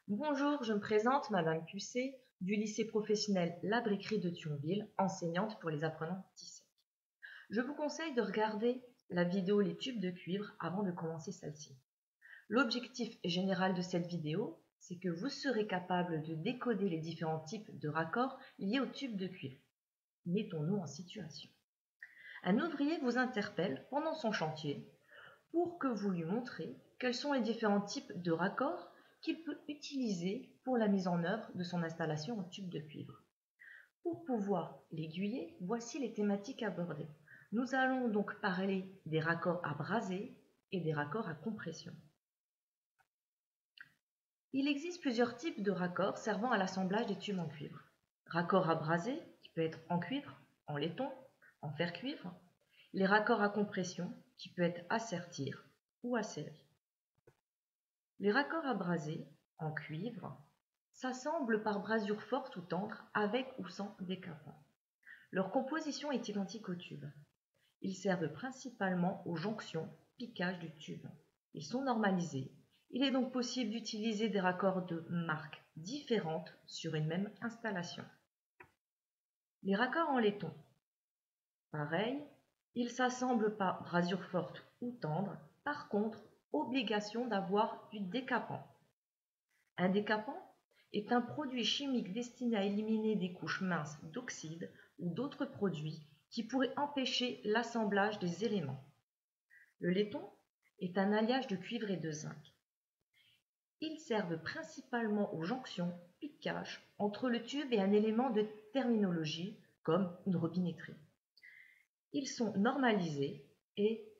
Bonjour, je me présente, Madame Cussé, du lycée professionnel La Briquerie de Thionville, enseignante pour les apprenants TISEC. Je vous conseille de regarder la vidéo Les tubes de cuivre avant de commencer celle-ci. L'objectif général de cette vidéo, c'est que vous serez capable de décoder les différents types de raccords liés aux tubes de cuivre. Mettons-nous en situation. Un ouvrier vous interpelle pendant son chantier pour que vous lui montrez quels sont les différents types de raccords qu'il peut utiliser pour la mise en œuvre de son installation en tube de cuivre. Pour pouvoir l'aiguiller, voici les thématiques abordées. Nous allons donc parler des raccords à braser et des raccords à compression. Il existe plusieurs types de raccords servant à l'assemblage des tubes en cuivre. Raccord à braser, qui peut être en cuivre, en laiton, en fer-cuivre. Les raccords à compression, qui peut être à sertir ou à serrer. Les raccords à braser, en cuivre, s'assemblent par brasure forte ou tendre, avec ou sans décapant. Leur composition est identique au tube. Ils servent principalement aux jonctions, piquage du tube. Ils sont normalisés. Il est donc possible d'utiliser des raccords de marques différentes sur une même installation. Les raccords en laiton. Pareil, ils s'assemblent par brasure forte ou tendre. Par contre, obligation d'avoir du décapant. Un décapant est un produit chimique destiné à éliminer des couches minces d'oxyde ou d'autres produits qui pourraient empêcher l'assemblage des éléments. Le laiton est un alliage de cuivre et de zinc. Ils servent principalement aux jonctions, piquages entre le tube et un élément de terminologie comme une robinetterie. Ils sont normalisés et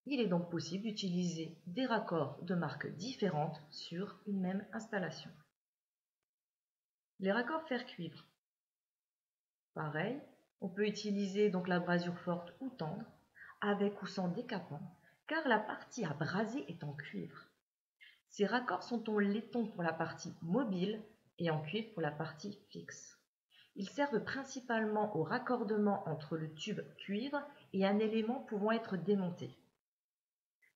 il est donc possible d'utiliser des raccords de marques différentes sur une même installation. Les raccords fer-cuivre. Pareil, on peut utiliser donc la brasure forte ou tendre, avec ou sans décapant, car la partie à braser est en cuivre. Ces raccords sont en laiton pour la partie mobile et en cuivre pour la partie fixe. Ils servent principalement au raccordement entre le tube cuivre et un élément pouvant être démonté.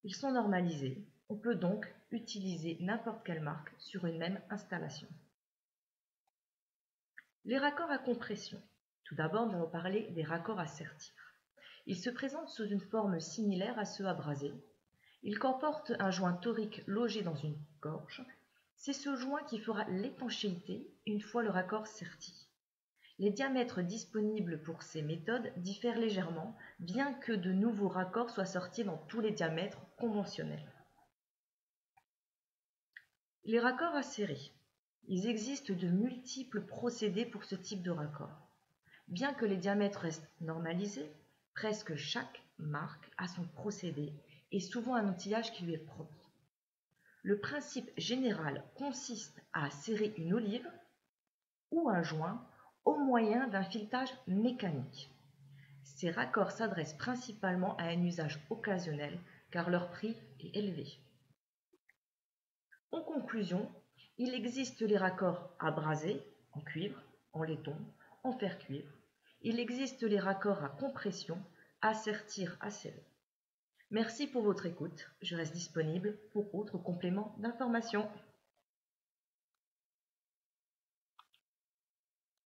Ils sont normalisés, on peut donc utiliser n'importe quelle marque sur une même installation. Les raccords à compression. Tout d'abord, nous allons parler des raccords à sertir. Ils se présentent sous une forme similaire à ceux à braser. Ils comportent un joint torique logé dans une gorge. C'est ce joint qui fera l'étanchéité une fois le raccord serti. Les diamètres disponibles pour ces méthodes diffèrent légèrement, bien que de nouveaux raccords soient sortis dans tous les diamètres conventionnels. Les raccords à serrer. Il existe de multiples procédés pour ce type de raccord. Bien que les diamètres restent normalisés, presque chaque marque a son procédé et souvent un outillage qui lui est propre. Le principe général consiste à serrer une olive ou un joint au moyen d'un filetage mécanique. Ces raccords s'adressent principalement à un usage occasionnel car leur prix est élevé. En conclusion, il existe les raccords à braser, en cuivre, en laiton, en fer-cuivre. Il existe les raccords à compression, à sertir, à serrer. Merci pour votre écoute. Je reste disponible pour autres compléments d'information.